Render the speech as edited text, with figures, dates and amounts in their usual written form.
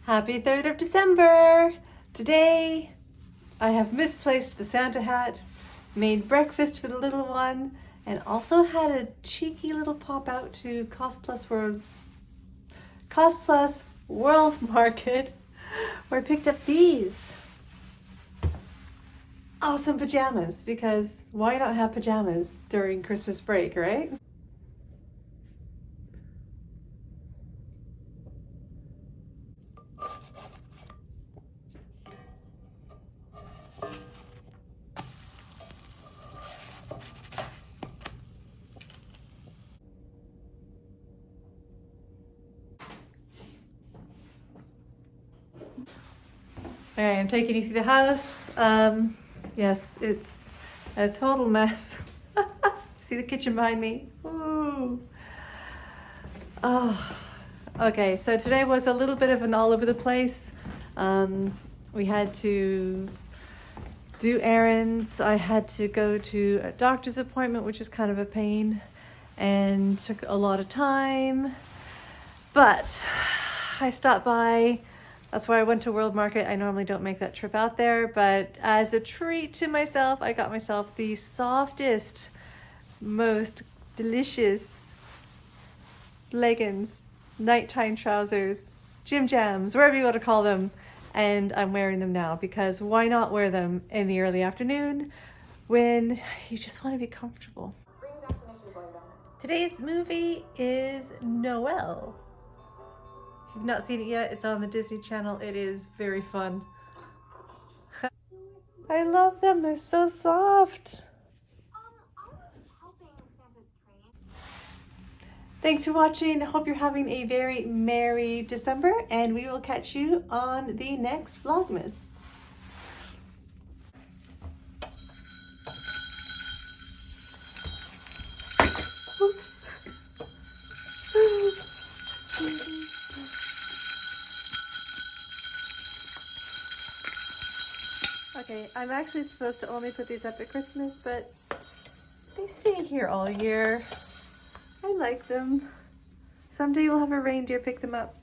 Happy 3rd of December! Today I have misplaced the Santa hat, made breakfast for the little one, and also had a cheeky little pop out to Cost Plus World Market where I picked up these awesome pajamas, because why not have pajamas during Christmas break, right? All right, I'm taking you through the house. Yes, it's a total mess. See the kitchen behind me? Ooh. Oh, okay. So today was a little bit of an all over the place. We had to do errands. I had to go to a doctor's appointment, which was kind of a pain and took a lot of time. But I stopped by. That's why I went to World Market. I normally don't make that trip out there, but as a treat to myself, I got myself the softest, most delicious leggings, nighttime trousers, gym jams, whatever you want to call them. And I'm wearing them now because why not wear them in the early afternoon when you just want to be comfortable. Today's movie is Noel. If you've not seen it yet, it's on the Disney Channel. It is very fun. I love them. They're so soft. Thanks for watching. I hope you're having a very merry December, and we will catch you on the next Vlogmas. Oops. Okay, I'm actually supposed to only put these up at Christmas, but they stay here all year. I like them. Someday we'll have a reindeer pick them up.